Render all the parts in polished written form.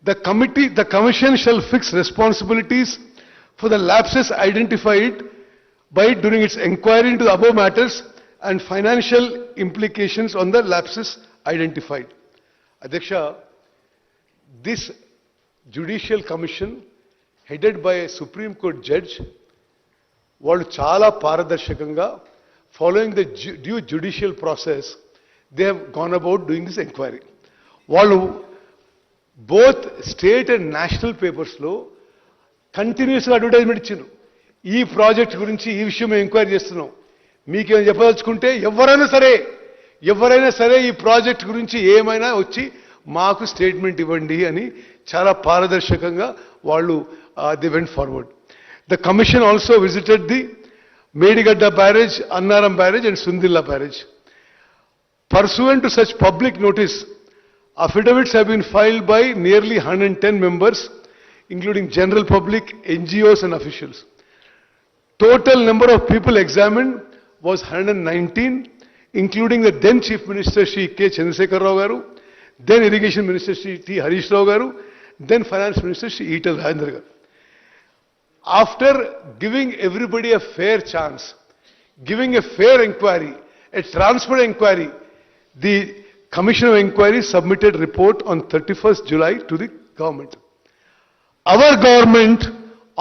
The commission shall fix responsibilities for the lapses identified by it during its inquiry into the above matters and financial implications on the lapses identified. Adhyaksha, this judicial commission headed by a Supreme Court judge వాళ్ళు చాలా పారదర్శకంగా following the due judicial process they have gone about doing this inquiry. వాళ్ళు both state and national papers లో కంటిన్యూస్గా advertisement ఇచ్చారు. ఈ project గురించి ఈ విషయం మేము ఎంక్వైరీ చేస్తున్నాం, మీకేమైనా చెప్పదలుచుకుంటే ఎవరైనా సరే ఈ ప్రాజెక్ట్ గురించి ఏమైనా వచ్చి మాకు స్టేట్మెంట్ ఇవ్వండి అని చాలా పారదర్శకంగా వాళ్ళు they went forward. The commission also visited the Medigadda barrage, Annaram barrage and Sundilla barrage. Pursuant to such public notice, affidavits have been filed by nearly 110 members, including general public, NGOs and officials. Total number of people examined was 119, including the then Chief Minister Shri K. Chandrasekhar Rao Garu, then Irrigation Minister Shri T. Harish Rao Garu, then Finance Minister Shri Etal Rajendra Garu. After giving everybody a fair chance, giving a fair inquiry, a transparent inquiry, the Commission of Inquiry submitted report on 31st July to the government. Our government,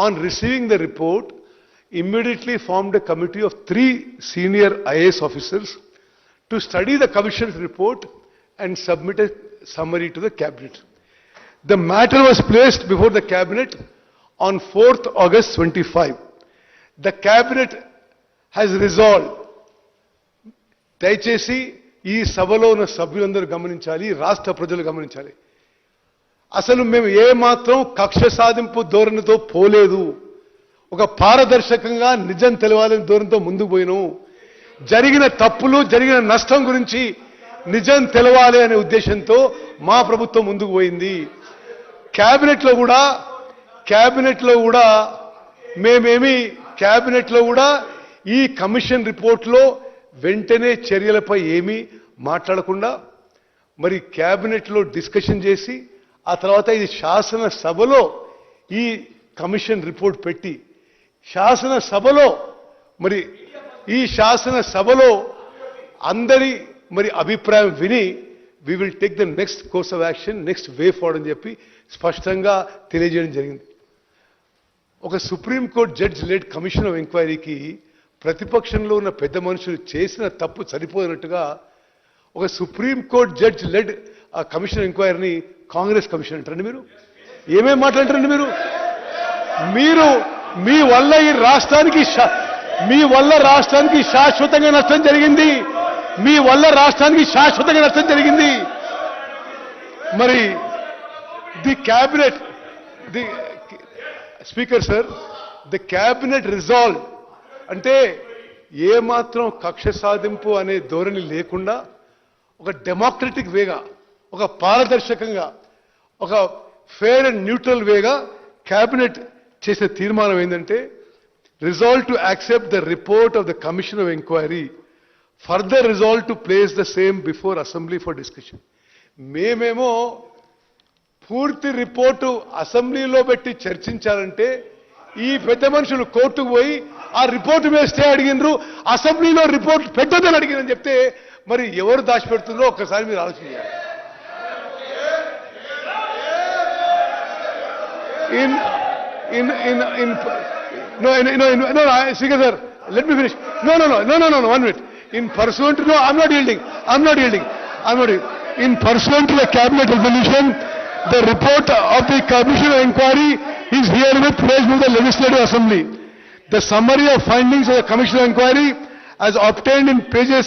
on receiving the report, immediately formed a committee of 3 senior IAS officers to study the Commission's report and submit a summary to the Cabinet. The matter was placed before the Cabinet on 4th August 25. The Cabinet has resolved, దయచేసి ఈ సభలో ఉన్న సభ్యులందరూ గమనించాలి, రాష్ట్ర ప్రజలు గమనించాలి, అసలు మేము ఏమాత్రం కక్ష సాధింపు ధోరణితో పోలేదు. ఒక పారదర్శకంగా నిజం తెలవాలని ధోరణితో ముందుకు పోయినాము. జరిగిన తప్పులు, జరిగిన నష్టం గురించి నిజం తెలవాలి అనే ఉద్దేశంతో మా ప్రభుత్వం ముందుకు పోయింది. క్యాబినెట్లో కూడా ఈ కమిషన్ రిపోర్ట్లో వెంటనే చర్యలపై ఏమీ మాట్లాడకుండా మరి క్యాబినెట్లో డిస్కషన్ చేసి ఆ తర్వాత ఇది శాసనసభలో ఈ కమిషన్ రిపోర్ట్ పెట్టి శాసనసభలో అందరి అభిప్రాయం విని we will take the next course of action, next way forward అని చెప్పి స్పష్టంగా తెలియజేయడం జరిగింది. ఒక supreme court judge led commission of ఎంక్వైరీకి ప్రతిపక్షంలో ఉన్న పెద్ద మనుషులు చేసిన తప్పు సరిపోయినట్టుగా ఒక సుప్రీం కోర్ట్ జడ్జ్ లెడ్ ఆ కమిషన్ ఎంక్వైరీని కాంగ్రెస్ కమిషన్ అంటారండి. మీరు ఏమేం మాట్లాడంటారండి? మీరు మీ వల్ల ఈ రాష్ట్రానికి శాశ్వతంగా నష్టం జరిగింది. మరి the cabinet, the speaker sir, the cabinet resolve అంటే ఏమాత్రం కక్ష సాధింపు అనే ధోరణి లేకుండా ఒక డెమోక్రటిక్ వేగా, ఒక పారదర్శకంగా, ఒక fair and neutral Vega cabinet చేసే తీర్మానం ఏంటంటే resolve to accept the report of the commission of enquiry, further resolve to place the same before assembly for discussion. మేమేమో పూర్తి రిపోర్టు అసెంబ్లీలో పెట్టి చర్చించాలంటే ఈ పెద్ద మనుషులు కోర్టుకు పోయి ఆ రిపోర్టు మీద స్టే అడిగినరు, అసెంబ్లీలో రిపోర్ట్ పెట్టదని అడిగినని చెప్తే మరి ఎవరు దాచిపెడుతుందో ఒక్కసారి మీరు ఆలోచన చేయాలి. Speaker sir, let me finish. No, 1 minute. In pursuant to, no, I'm not yielding. In pursuant to the cabinet resolution, the report of the Commission of Inquiry is herewith placed with the Legislative Assembly. The summary of findings of the Commission of Inquiry, as obtained in pages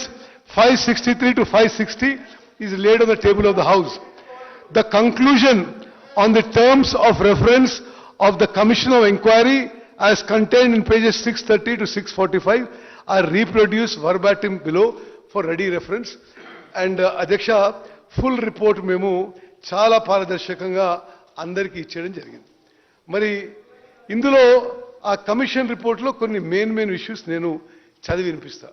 563 to 560, is laid on the table of the House. The conclusion on the terms of reference of the Commission of Inquiry, as contained in pages 630 to 645, are reproduced verbatim below for ready reference. And Adhyaksha, full report మేము చాలా పారదర్శకంగా అందరికీ ఇచ్చేయడం జరిగింది. మరి ఇందులో ఆ commission రిపోర్ట్లో కొన్ని మెయిన్ ఇష్యూస్ నేను చదివి వినిపిస్తా.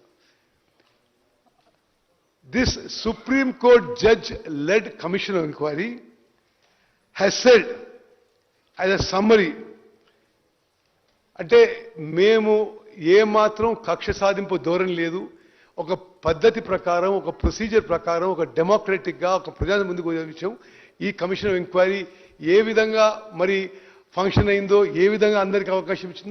This Supreme Court judge led Commission of Inquiry has said as a summary, అంటే మేము ఏమాత్రం కక్ష సాధింపు ధోరణి లేదు, ఒక పద్ధతి ప్రకారం, ఒక ప్రొసీజర్ ప్రకారం, ఒక డెమోక్రటిక్గా, ఒక ప్రజల ముందుకు వచ్చే విషయం ఈ కమిషన్ ఆఫ్ ఎంక్వైరీ ఏ విధంగా మరి ఫంక్షన్ అయిందో, ఏ విధంగా అందరికీ అవకాశం ఇచ్చిందో